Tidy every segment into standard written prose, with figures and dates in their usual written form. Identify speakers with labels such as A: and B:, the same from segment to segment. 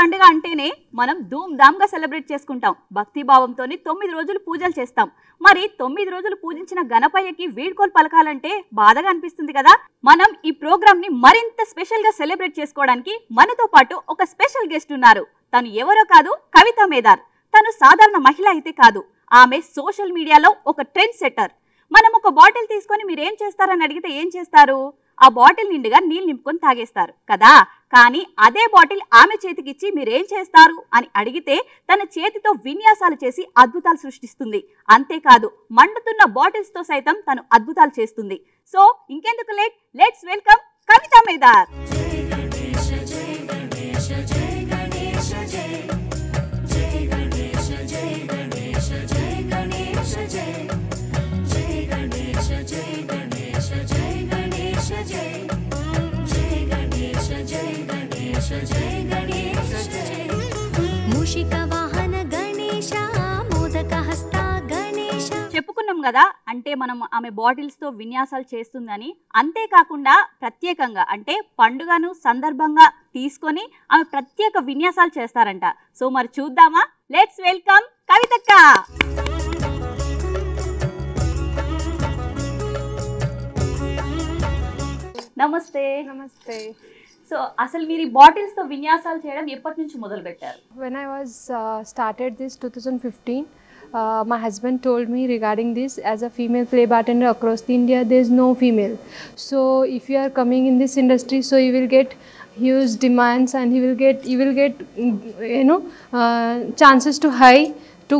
A: పండుగ అంటేనే మనం ధూమ్ ధామ్ గా సెలబ్రేట్ చేసుకుంటాం. భక్తి భావంతోని 9 రోజులు పూజలు చేస్తాం. మరి 9 రోజులు పూజించిన గణపయ్యకి వీడ్కోలు పలకాలంటే బాధగా అనిపిస్తుంది కదా. మనం ఈ ప్రోగ్రామ్ ని మరింత స్పెషల్ గా సెలబ్రేట్ చేసుకోవడానికి మనతో పాటు ఒక స్పెషల్ గెస్ట్ ఉన్నారు. తను ఎవరో కాదు, కవిత మేదార్. తను సాధారణ మహిళ అయితే కాదు, ఆమె సోషల్ మీడియాలో ఒక ట్రెండ్ సెట్టర్. మనం ఒక బాటిల్ తీసుకొని మీరు ఏం చేస్తారని అడిగితే ఏం చేస్తారు? ఆ బాటిల్ నిండుగా నీళ్ళు నింపుకొని తాగేస్తారు కదా. కానీ అదే బాటిల్ ఆమె చేతికిచ్చి మీరేం చేస్తారు అని అడిగితే తన చేతితో విన్యాసాలు చేసి అద్భుతాలు సృష్టిస్తుంది. అంతేకాదు మండుతున్న బాటిల్స్ తో సైతం తను అద్భుతాలు చేస్తుంది. సో ఇంకెందుకు లేట్, లెట్స్ వెల్కమ్ కవిత మేదార్. చెప్పుకున్నాం కదా, అంటే మనం ఆమె బాటిల్స్ తో విన్యాసాలు చేస్తుందని. అంతేకాకుండా ప్రత్యేకంగా అంటే పండుగను సందర్భంగా తీసుకొని ఆమె ప్రత్యేక విన్యాసాలు చేస్తారంట. సో మరి చూద్దామా? లెట్స్ వెల్కమ్ కవితక్క. నమస్తే.
B: నమస్తే.
A: సో అసలు మీరు బాటిల్స్ తో విన్యాసాలు చేయడం ఎప్పటి నుంచి మొదలు పెట్టారు?
B: When I was started this 2015, my husband told me regarding this, as a female play bartender across the India there is no female, so if you are coming in this industry, so you will get huge demands and you will get chances to high to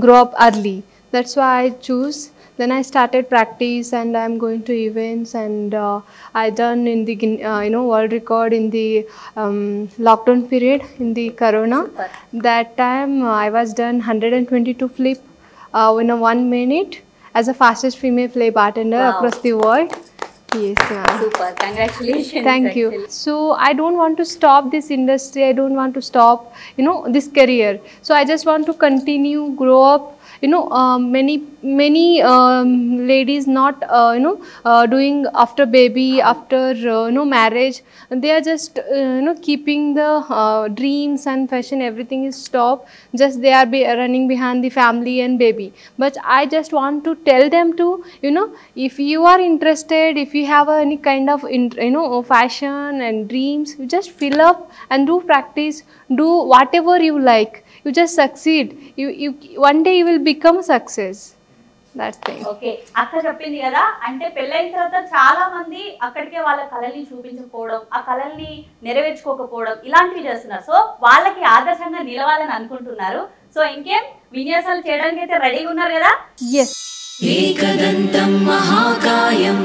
B: grow up early. That's why I choose. Then I started practice and I'm going to events, and I done in the world record in the lockdown period in the corona.
A: Super.
B: That time I was done 122 flip in a 1 minute as a fastest female play bartender. Wow. Across the world. Yes, ma'am.
A: Super, congratulations.
B: Thank you. So I don't want to stop this industry. I don't want to stop this career. So I just want to continue, grow up. Many ladies not doing after baby, after marriage, they are just keeping the dreams and fashion, everything is stopped. Just they are running behind the family and baby. But I just want to tell them to, if you are interested, if you have any kind of fashion and dreams, you just fill up and do practice, do whatever you like. You just succeed. You one day you will become success. That's thing.
A: Okay, అక్క చెప్పింది కదా, అంటే పెళ్ళైన తర్వాత చాలా మంది అక్కడికే వాళ్ళ కళల్ని చూపించకపోవడం, ఆ కళల్ని నెరవేర్చుకోకపోవడం ఇలాంటివి చేస్తున్నారు. సో వాళ్ళకి ఆదర్శంగా నిలవాలని అనుకుంటున్నారు. సో ఇంకేం విన్యాసాలు చేయడానికి అయితే రెడీగా ఉన్నారు కదా?
B: Yes.
C: ఏకదంతం మహాకాయం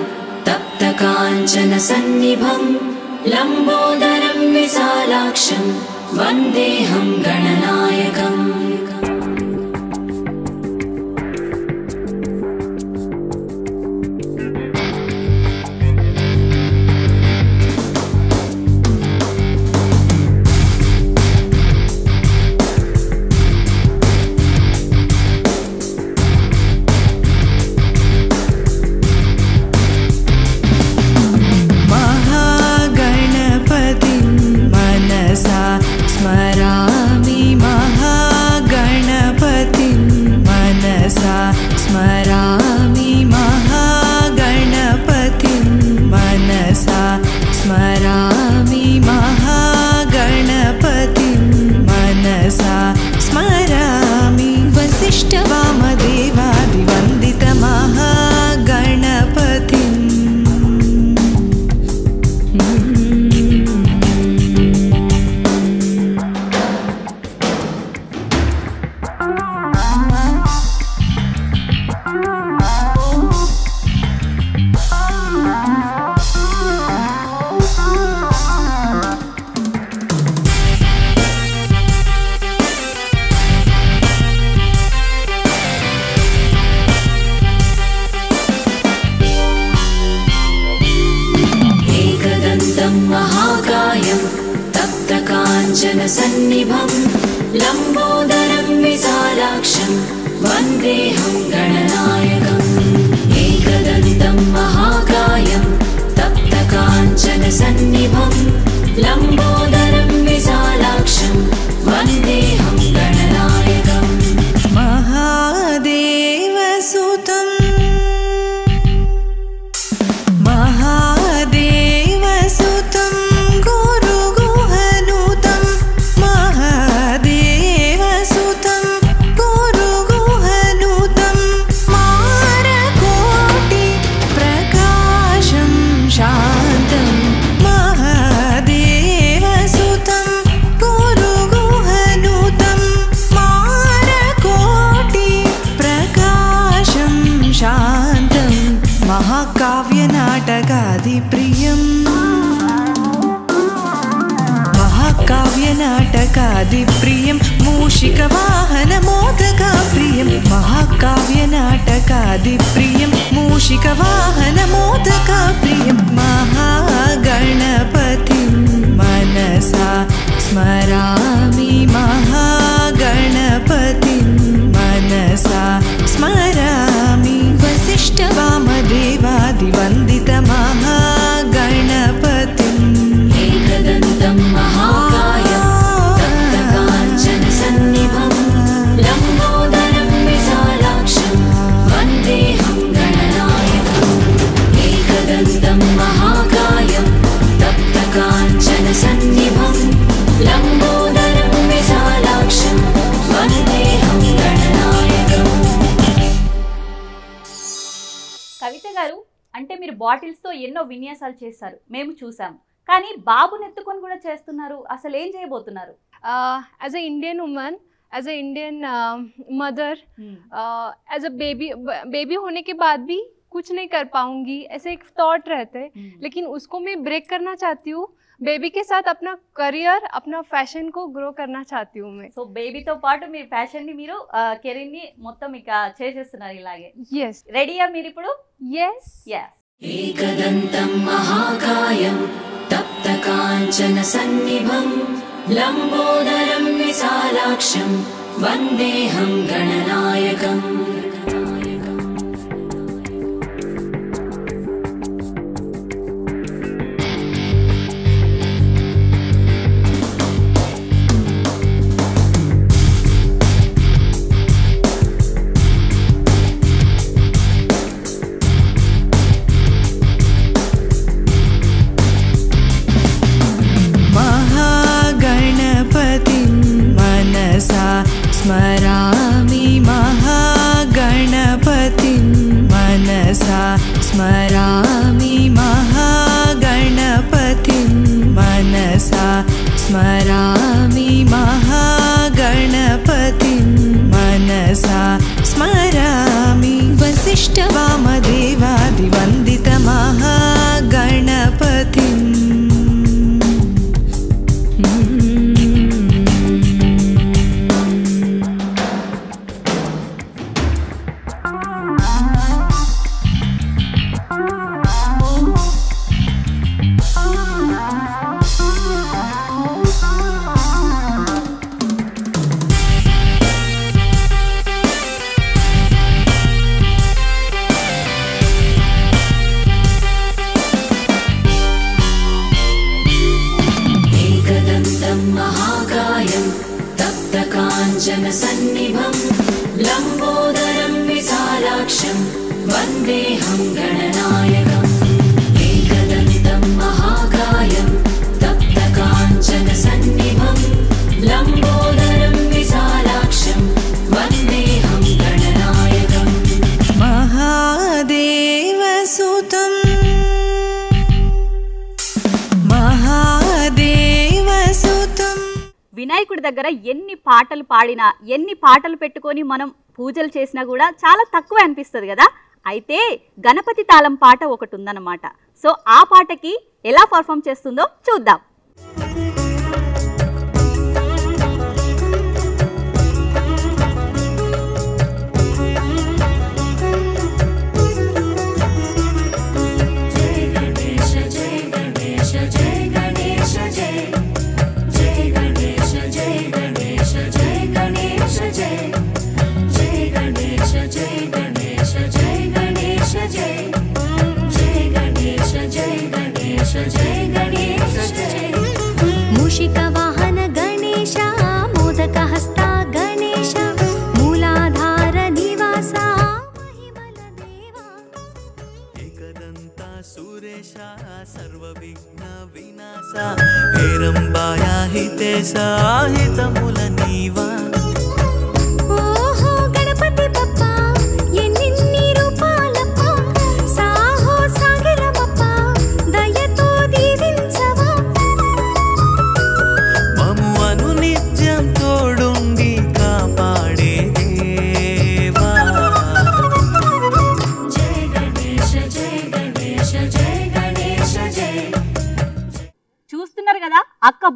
C: తప్త కాంచన సన్నిభం లంబోదరం విశాలాక్షం వందేహం గణనాయకం. స్మరామి మహాగణపతిం మనసా స్మరామి మహాగణపతిం మనసా స్మరామి మహాగణపతిం మనసా స్మరామి వసిష్ఠ వామదేవాది వందిత మహాగణపతిం. महाकायं तप्त कांचन सन्निभं लंबोदरं विशालाक्षं वन्देहं गणनायकम्. एकदन्तं महाकायं तप्त कांचन सन्निभं लंबोदरं विशालाक्षं
D: नाटकादिप्रियं मूषिकवाहनमोदकाप्रियं महाकाव्यनाटकादिप्रियं मूषिकवाहनमोदकाप्रियं महागणपतिं मनसा स्मरामि महागणपतिं मनसा स्मरामि वसिष्ठवामदेवादिवन्दितमहागणपतिम्
C: एकदन्तं महाकायं तप्तकाञ्चनसन्निभं लम्बोदरं विशालाक्षं वन्देऽहं गणनायकम् एकदन्तं महाकायं तप्तकाञ्चनसन्निभं लम्बोदरं विशालाक्षं वन्देऽहं गणनायकम्.
A: కవిత గారు, అంటే మీరు బాటిల్స్ తో ఎన్నో విన్యాసాలు చేస్తారు, మేము చూసాము. కానీ బాబుని ఎత్తుకొని కూడా చేస్తున్నారు. అసలు ఏం చేయబోతున్నారు?
B: As an Indian woman, as an Indian mother, as a baby होने के बाद भी कुछ नहीं कर पाऊंगी, ऐसे एक थॉट रहते हैं. लेकिन उसको मैं ब्रेक करना चाहती हूँ. బేబీ के साथ अपना करियर, अपना फैशन को ग्रो करना चाहती हूँ मैं.
A: సో బేబీతో పాటు మీ ఫ్యాషన్ ని మీరు కెరీర్ ని మొత్తం ఇక చేసేస్తున్నారు ఇలాగే.
B: Yes.
A: రెడీయా మీరు ఇప్పుడు?
B: Yes.
A: Yes.
C: एकदन्तं महाकायं तप्तकाञ्चनसन्निभं लम्बोदरं विशालाक्षं वन्देऽहं गणनायकम्.
D: स्मरामि महागणपतिं मनसा स्मरामि महागणपतिं मनसा स्मरामि महागणपतिं मनसा स्मरामि वसिष्ठवामदेवादिवन्दितमहागणपतिम्.
C: काञ्चनसन्निभं लम्बोदरं विशालाक्षं वन्देऽहं गणनायकम्. एकदन्तं महाकायं तप्तकाञ्चनसन्निभं लम्बोदरं विशालाक्षं वन्देऽहं गणनायकम्.
D: महादेवसुतम्
A: వినాయకుడి దగ్గర ఎన్ని పాటలు పాడినా, ఎన్ని పాటలు పెట్టుకొని మనం పూజలు చేసినా కూడా చాలా తక్కువ అనిపిస్తుంది కదా. అయితే గణపతి తాళం పాట ఒకటి ఉందన్నమాట. సో ఆ పాటకి ఎలా పర్ఫామ్ చేస్తుందో చూద్దాం.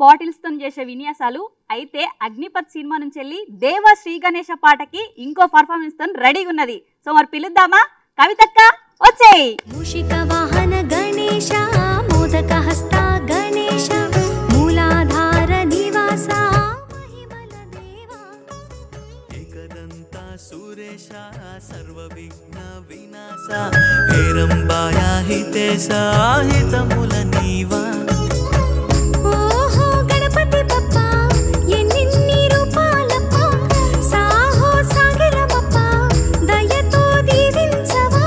A: బాటిల్స్ తో చేసే విన్యాసాలు. అయితే అగ్నిపత్ సినిమా నుంచి వెళ్ళి దేవ శ్రీ గణేష పాటకి ఇంకో పర్ఫార్మెన్స్ తో రెడీగా ఉన్నది. సో మరి పిలుద్దామా? కవితక్క వచ్చేయ్.
E: మూషిక వాహన గణేశ మోదక హస్త గణేశ మూలాధార నివాస మహిమల దేవా
F: ఏకదంత సురేశ సర్వ విఘ్న వినాశ హేరంబాయ హితేశ హితముల నీవా.
E: ఓహో గణపతి బప్ప ఎన్నిన్ని రూపాలప్ప సాహో సాగిరమప్ప దయతో దీవించవా.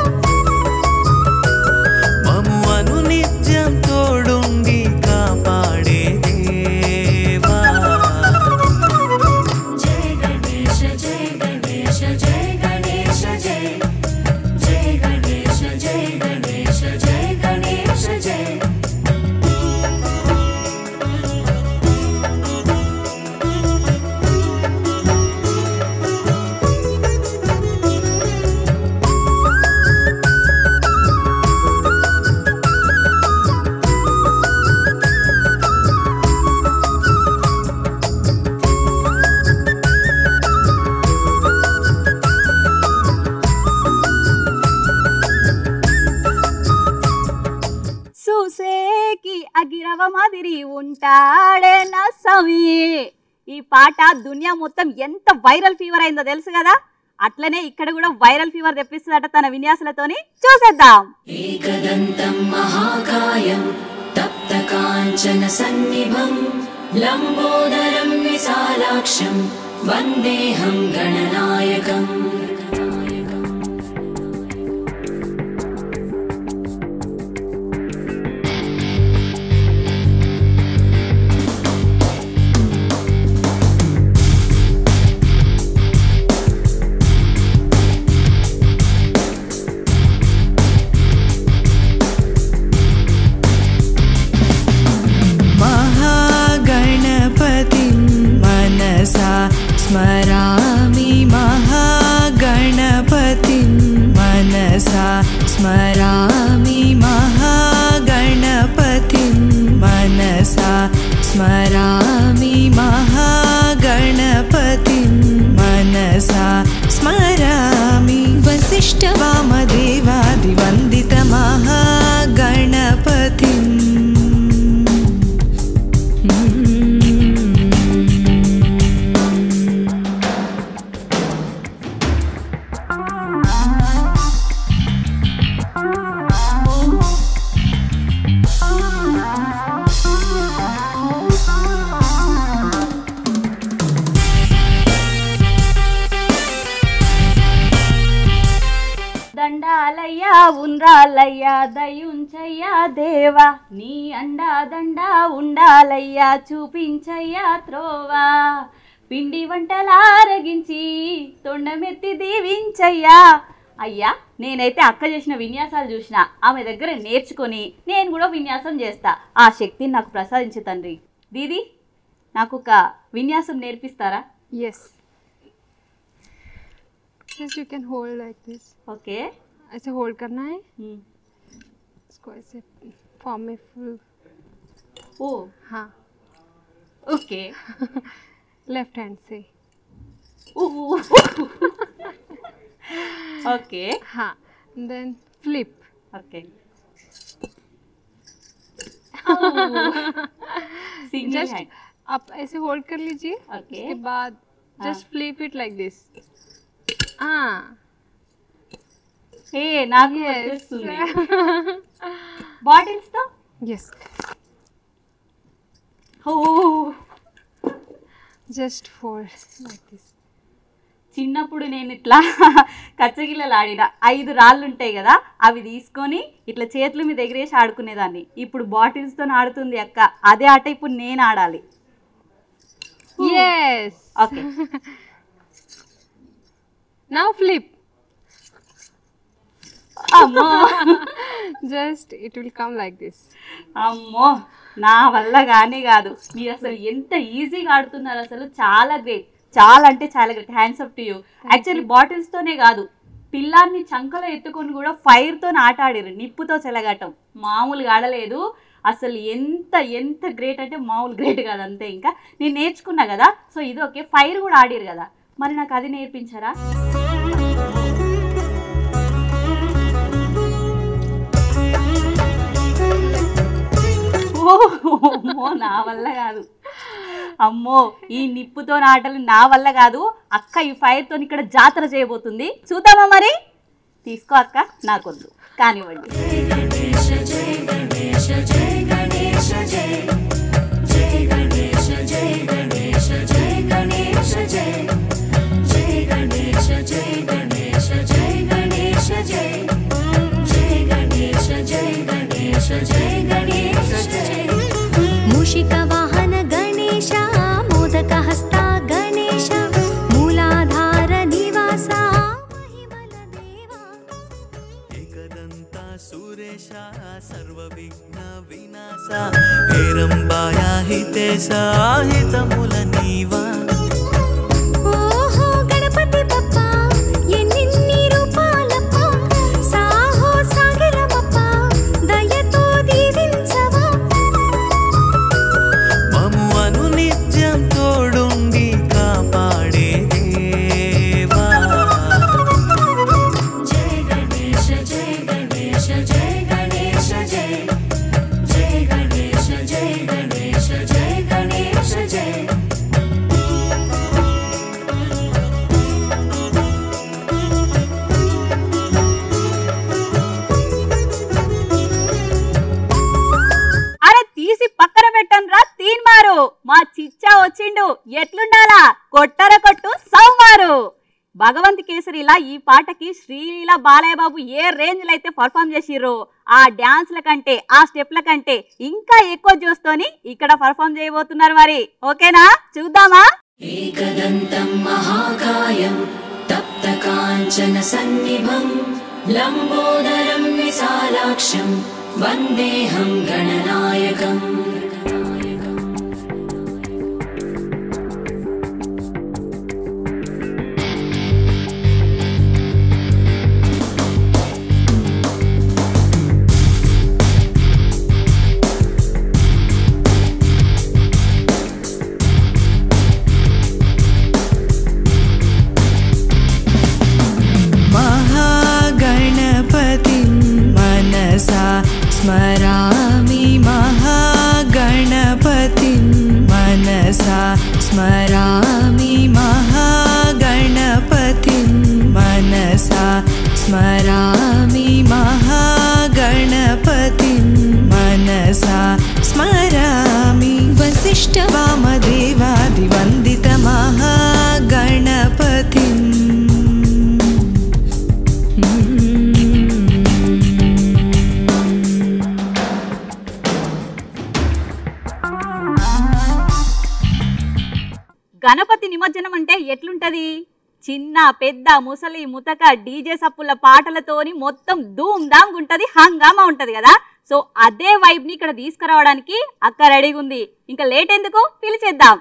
F: మము అను నిత్యం తోడుండి కాపాడే దేవా.
C: జయ గణేశ జయ గణేశ జయ గణేశ జయ జయ గణేశ జయ గణేశ జయ గణేశ జయ.
A: చూసేకి అగిరవ మాదిరి ఉంటాడే నా స్వామి. ఈ పాట దునియా మొత్తం ఎంత వైరల్ ఫీవర్ అయిందో తెలుసు కదా. అట్లనే ఇక్కడ కూడా వైరల్ ఫీవర్ తెప్పిస్తుందట తన విన్యాసాలతోని. చూసేద్దాం.
C: एकदन्तं महाकायं तप्तकाञ्चन सन्निभं लम्बोदरं विशालाक्षं वन्देऽहं गणनायकम्.
D: महागणपतिं मनसा स्मरामि महागणपतिं मनसा स्मरामि महागणपतिं मनसा स्मरामि महागणपतिं मनसा स्मरामि वसिष्ठवामदेवादिवन्दित महागणपतिम्
A: దండాలయ్యా ఉండ్రాలయ్యా దయుంచయ్యా దేవా, నీ అండా దండా ఉండాలయ్యా చూపించయ్యా త్రోవా. పిండి వంటలారగించి తొండమెత్తి దీవించయ్యా. అయ్యా నేనైతే అక్క చేసిన విన్యాసాలు చూసిన, ఆమె దగ్గర నేర్చుకొని నేను కూడా విన్యాసం చేస్తా. ఆ శక్తిని నాకు ప్రసాదించు తండ్రి. దీది నాకు ఒక విన్యాసం నేర్పిస్తారా?
B: Yes. Just you can hold like this.
A: Okay.
B: ऐसे होल्ड करना है. इसको ऐसे फॉर्म में फुल.
A: ఓ
B: हाँ.
A: ఓకే.
B: लेफ्ट हैंड से.
A: ఓకే.
B: हाँ. Then flip.
A: Okay. Single
B: Just
A: hand.
B: आप ऐसे होल्ड कर लीजिए.
A: Okay.
B: उसके बाद just flip it like this. हाँ.
A: ఏ నాకు
B: Yes.
A: వచ్చేస్తుంది. బాటిల్స్ తో
B: Yes.
A: Oh
B: Just fold like this.
A: చిన్నప్పుడు నేను ఇట్లా కచ్చగిల్లలు ఆడిన 5 రాళ్ళు ఉంటాయి కదా, అవి తీసుకొని ఇట్లా చేతుల మీద ఎగిరేసి ఆడుకునేదాన్ని. ఇప్పుడు బాటిల్స్తో ఆడుతుంది అక్క. అదే ఆట ఇప్పుడు నేను ఆడాలి.
B: Yes.
A: ఓకే.
B: Now flip.
A: అమ్మో
B: Just it will come like this.
A: అమ్మో నా వల్ల గానే కాదు. మీరు అసలు ఎంత ఈజీగా ఆడుతున్నారు, అసలు చాలా గ్రేట్. చాలా అంటే చాలా great. Hands up to you. Actually బాటిల్స్తోనే కాదు, పిల్లాన్ని చంకలో ఎత్తుకొని కూడా ఫైర్తో ఆట ఆడిరు, నిప్పుతో చెలగటం. మామూలుగా ఆడలేదు. అసలు ఎంత ఎంత గ్రేట్ అంటే మామూలు గ్రేట్ కాదు అంతే. ఇంకా నేను నేర్చుకున్నా కదా, సో ఇది ఓకే. ఫైర్ కూడా ఆడిరు కదా, మరి నాకు అది నేర్పించారా? ఓ నా వల్ల కాదు అమ్మో, ఈ నిప్పుతో ఆటలు నా వల్ల కాదు. అక్క ఈ ఫైర్తో ఇక్కడ జాతర చేయబోతుంది, చూద్దామా మరి? తీసుకో అక్క, నాకొద్దు, కానివ్వండి.
E: మూషిక వాహన గణేశ మోదక హస్త గణేశ మూలాధార నివాస మహిమల దేవా
F: ఏకదంత సురేశ సర్వ విఘ్న వినాశ హేరంబాయ హితేశ హితముల నీవా.
E: ఓహో గణపతి బప్ప ఎన్నిన్ని రూపాలప్ప సాహో సాగిరమప్ప దయతో దీవించవా.
F: మము అను నిత్యం తోడుండి కాపాడే దేవా.
C: జయ గణేశ జయ గణేశ జయ గణేశ జయ జయ గణేశ జయ గణేశ జయ గణేశ జయ.
A: అరే తీసి పక్కన పెట్టండ్రా తీన్మారు, మా చిచ్చా వచ్చిండు, ఎట్లుండాలా? కొట్టర కొట్టు సౌమారు. భగవంత్ కేసరిలా ఈ పాటకి శ్రీలీల బాలయ్య బాబు ఏ రేంజ్ లో అయితే పర్ఫామ్ చేసిర్రో, ఆ డాన్స్ల కంటే ఆ స్టెప్ల కంటే ఇంకా ఎక్కువ చూస్తోని ఇక్కడ పర్ఫామ్ చేయబోతున్నారు. మరి ఓకేనా, చూద్దామా?
C: एकदन्तं महाकायं तप्तकाञ्चन सन्निभं लम्बोदरं विशालाक्षं वन्देऽहं गणनायकम्.
D: महागणपतिं मनसा स्मरामि महागणपतिं मनसा स्मरामि महागणपतिं मनसा स्मरामि महागणपतिं मनसा स्मरामि वसिष्ठवामदेवादिवन्दित महागणपतिम्.
A: గణపతి నిమజ్జనం అంటే ఎట్లుంటది? చిన్న పెద్ద ముసలి ముతక డీజే సప్పుల పాటలతోని మొత్తం ధూమ్ ధామ్ ఉంటది, హంగామా ఉంటది కదా. సో అదే వైబ్ ని ఇక్కడ తీసుకురావడానికి అక్క రెడీగా ఉంది. ఇంకా లేట్ ఎందుకు, పిలిచేద్దాం.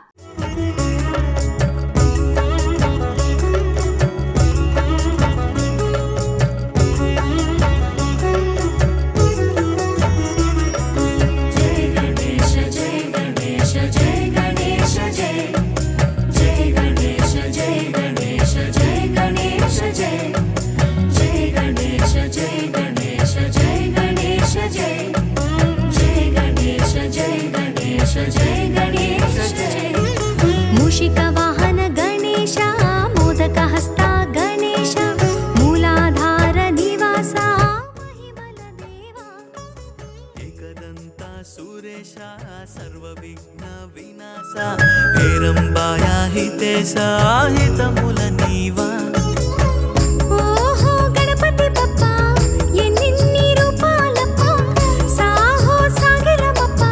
E: మూషిక వాహన గణేశ మోదక హస్త గణేశ మూలాధార నివాస మహిమల దేవా.
F: ఏకదంత సురేశ సర్వ విఘ్న వినాశ హేరంబాయ హితేశ హితముల నీవా.
E: ఓహో గణపతి బప్ప ఎన్నిన్ని రూపాలప్ప సాహో సాగిరమప్ప.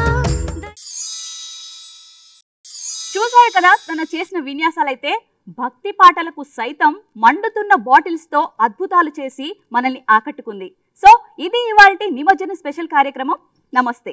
A: చూసారు కదా తన చేసిన విన్యాసాలైతే. భక్తి పాటలకు సైతం మండుతున్న బాటిల్స్ తో అద్భుతాలు చేసి మనల్ని ఆకట్టుకుంది. సో ఇది ఇవాల్టి నిమజ్జన స్పెషల్ కార్యక్రమం. నమస్తే.